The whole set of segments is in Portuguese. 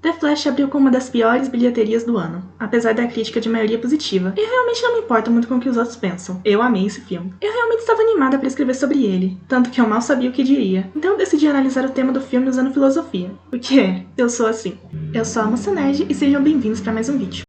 The Flash abriu com uma das piores bilheterias do ano, apesar da crítica de maioria positiva. Eu realmente não me importo muito com o que os outros pensam. Eu amei esse filme. Eu realmente estava animada para escrever sobre ele, tanto que eu mal sabia o que diria. Então eu decidi analisar o tema do filme usando filosofia. Porque eu sou assim. Eu sou a Moça Nerd e sejam bem-vindos para mais um vídeo.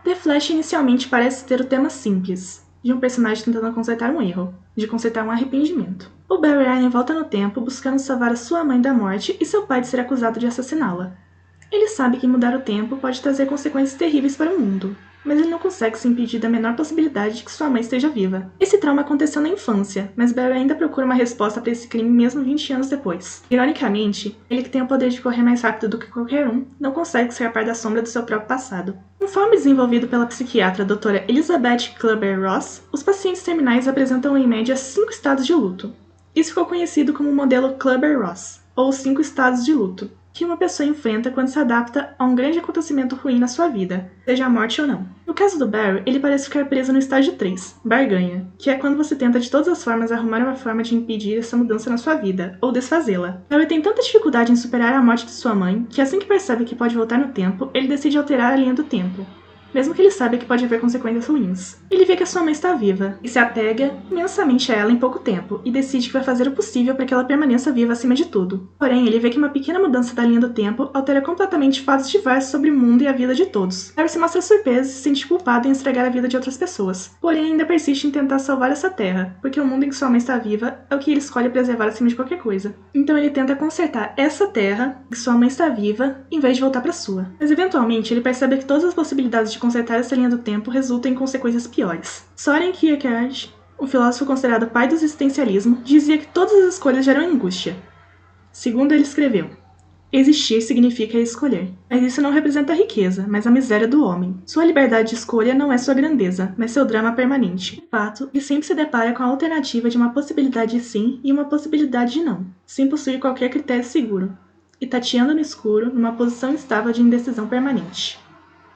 The Flash inicialmente parece ter o tema simples, de um personagem tentando consertar um erro, de consertar um arrependimento. O Barry Allen volta no tempo buscando salvar a sua mãe da morte e seu pai de ser acusado de assassiná-la. Ele sabe que mudar o tempo pode trazer consequências terríveis para o mundo, mas ele não consegue se impedir da menor possibilidade de que sua mãe esteja viva. Esse trauma aconteceu na infância, mas Barry ainda procura uma resposta para esse crime mesmo 20 anos depois. Ironicamente, ele que tem o poder de correr mais rápido do que qualquer um, não consegue escapar da sombra do seu próprio passado. Conforme desenvolvido pela psiquiatra Dra. Elizabeth Kubler-Ross, os pacientes terminais apresentam em média 5 estados de luto. Isso ficou conhecido como o modelo Kubler-Ross, ou 5 estados de luto, que uma pessoa enfrenta quando se adapta a um grande acontecimento ruim na sua vida, seja a morte ou não. No caso do Barry, ele parece ficar preso no estágio 3, barganha, que é quando você tenta de todas as formas arrumar uma forma de impedir essa mudança na sua vida, ou desfazê-la. Barry tem tanta dificuldade em superar a morte de sua mãe, que assim que percebe que pode voltar no tempo, ele decide alterar a linha do tempo, mesmo que ele saiba que pode haver consequências ruins. Ele vê que a sua mãe está viva, e se apega imensamente a ela em pouco tempo, e decide que vai fazer o possível para que ela permaneça viva acima de tudo. Porém, ele vê que uma pequena mudança da linha do tempo altera completamente fatos diversos sobre o mundo e a vida de todos. Barry se mostra surpreso e se sente culpado em estragar a vida de outras pessoas, porém ainda persiste em tentar salvar essa terra, porque o mundo em que sua mãe está viva é o que ele escolhe preservar acima de qualquer coisa. Então ele tenta consertar essa terra, em que sua mãe está viva, em vez de voltar para sua. Mas eventualmente ele percebe que todas as possibilidades de consertar essa linha do tempo resultam em consequências piores. Soren Kierkegaard, o filósofo considerado pai do existencialismo, dizia que todas as escolhas geram angústia. Segundo ele escreveu, existir significa escolher. Mas isso não representa a riqueza, mas a miséria do homem. Sua liberdade de escolha não é sua grandeza, mas seu drama permanente. De fato, ele sempre se depara com a alternativa de uma possibilidade de sim e uma possibilidade de não, sem possuir qualquer critério seguro, e tateando no escuro numa posição estável de indecisão permanente.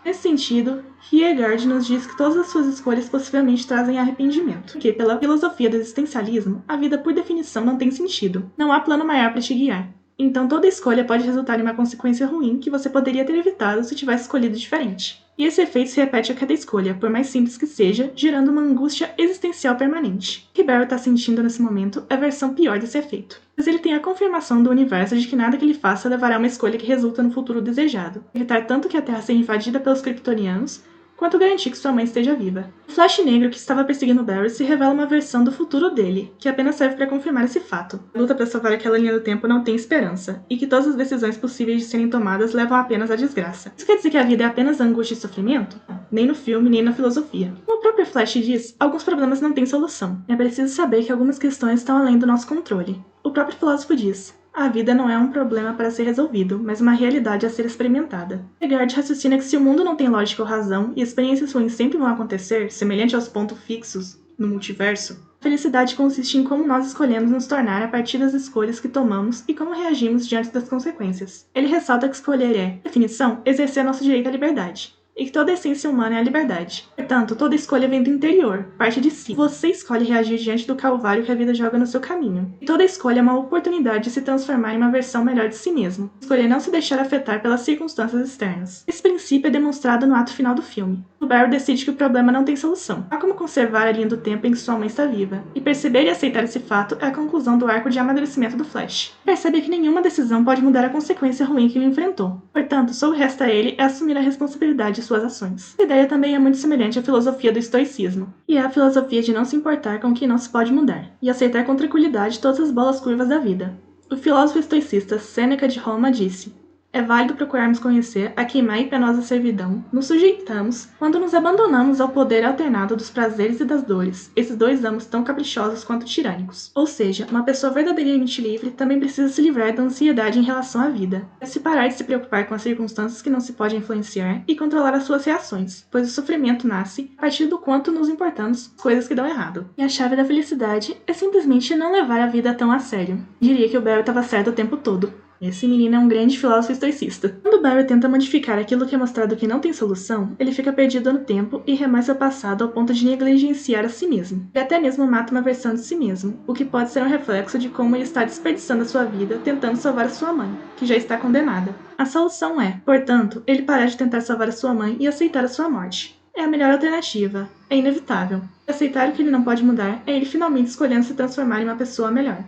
Nesse sentido, Kierkegaard nos diz que todas as suas escolhas possivelmente trazem arrependimento, porque, pela filosofia do existencialismo, a vida por definição não tem sentido, não há plano maior para te guiar. Então toda escolha pode resultar em uma consequência ruim que você poderia ter evitado se tivesse escolhido diferente. E esse efeito se repete a cada escolha, por mais simples que seja, gerando uma angústia existencial permanente. O que Barry está sentindo nesse momento é a versão pior desse efeito. Mas ele tem a confirmação do universo de que nada que ele faça levará a uma escolha que resulta no futuro desejado. Evitar tanto que a Terra seja invadida pelos kryptonianos, quanto garantir que sua mãe esteja viva. O Flash negro que estava perseguindo Barry se revela uma versão do futuro dele, que apenas serve para confirmar esse fato. A luta para salvar aquela linha do tempo não tem esperança, e que todas as decisões possíveis de serem tomadas levam apenas à desgraça. Isso quer dizer que a vida é apenas angústia e sofrimento? Nem no filme, nem na filosofia. Como o próprio Flash diz, alguns problemas não têm solução. É preciso saber que algumas questões estão além do nosso controle. O próprio filósofo diz, a vida não é um problema para ser resolvido, mas uma realidade a ser experimentada. Kierkegaard raciocina que se o mundo não tem lógica ou razão, e experiências ruins sempre vão acontecer, semelhante aos pontos fixos no multiverso, a felicidade consiste em como nós escolhemos nos tornar a partir das escolhas que tomamos e como reagimos diante das consequências. Ele ressalta que escolher é, por definição, exercer nosso direito à liberdade, e que toda a essência humana é a liberdade. Portanto, toda escolha vem do interior, parte de si. Você escolhe reagir diante do calvário que a vida joga no seu caminho. E toda escolha é uma oportunidade de se transformar em uma versão melhor de si mesmo. Escolher não se deixar afetar pelas circunstâncias externas. Esse princípio é demonstrado no ato final do filme. O Barry decide que o problema não tem solução. Há como conservar a linha do tempo em que sua mãe está viva. E perceber e aceitar esse fato é a conclusão do arco de amadurecimento do Flash. Percebe que nenhuma decisão pode mudar a consequência ruim que ele enfrentou. Portanto, só o que resta a ele é assumir a responsabilidade de suas ações. Essa ideia também é muito semelhante à filosofia do estoicismo, e é a filosofia de não se importar com o que não se pode mudar, e aceitar com tranquilidade todas as bolas curvas da vida. O filósofo estoicista Sêneca de Roma disse: é válido procurarmos conhecer a queimar e penosa servidão, nos sujeitamos quando nos abandonamos ao poder alternado dos prazeres e das dores, esses dois amos tão caprichosos quanto tirânicos. Ou seja, uma pessoa verdadeiramente livre também precisa se livrar da ansiedade em relação à vida, é se parar de se preocupar com as circunstâncias que não se pode influenciar e controlar as suas reações, pois o sofrimento nasce a partir do quanto nos importamos com coisas que dão errado. E a chave da felicidade é simplesmente não levar a vida tão a sério. Diria que o Barry estava certo o tempo todo. Esse menino é um grande filósofo estoicista. Quando Barry tenta modificar aquilo que é mostrado que não tem solução, ele fica perdido no tempo e remói seu passado ao ponto de negligenciar a si mesmo. Ele até mesmo mata uma versão de si mesmo, o que pode ser um reflexo de como ele está desperdiçando a sua vida tentando salvar a sua mãe, que já está condenada. A solução é, portanto, ele parar de tentar salvar a sua mãe e aceitar a sua morte. É a melhor alternativa. É inevitável. Aceitar o que ele não pode mudar é ele finalmente escolhendo se transformar em uma pessoa melhor.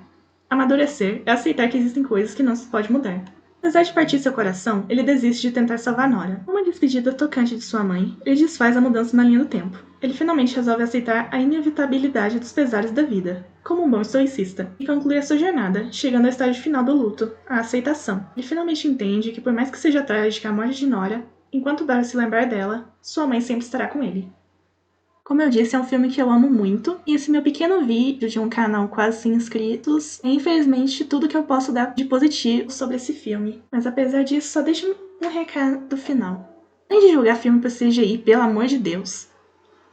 Amadurecer é aceitar que existem coisas que não se pode mudar. Apesar de partir seu coração, ele desiste de tentar salvar Nora. Uma despedida tocante de sua mãe, ele desfaz a mudança na linha do tempo. Ele finalmente resolve aceitar a inevitabilidade dos pesares da vida, como um bom estoicista, e conclui a sua jornada, chegando ao estágio final do luto, a aceitação. Ele finalmente entende que, por mais que seja trágica a morte de Nora, enquanto Barry se lembrar dela, sua mãe sempre estará com ele. Como eu disse, é um filme que eu amo muito, e esse meu pequeno vídeo de um canal quase sem inscritos é infelizmente tudo que eu posso dar de positivo sobre esse filme. Mas apesar disso, só deixa um recado final. Além de julgar filme por CGI, pelo amor de Deus,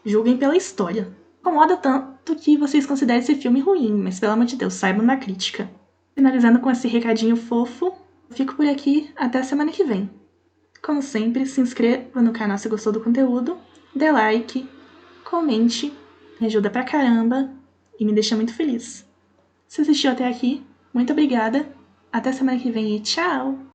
julguem pela história. Incomoda tanto que vocês considerem esse filme ruim, mas pelo amor de Deus, saibam da crítica. Finalizando com esse recadinho fofo, fico por aqui até a semana que vem. Como sempre, se inscreva no canal se gostou do conteúdo, dê like, comente, me ajuda pra caramba e me deixa muito feliz. Se assistiu até aqui, muito obrigada, até semana que vem e tchau!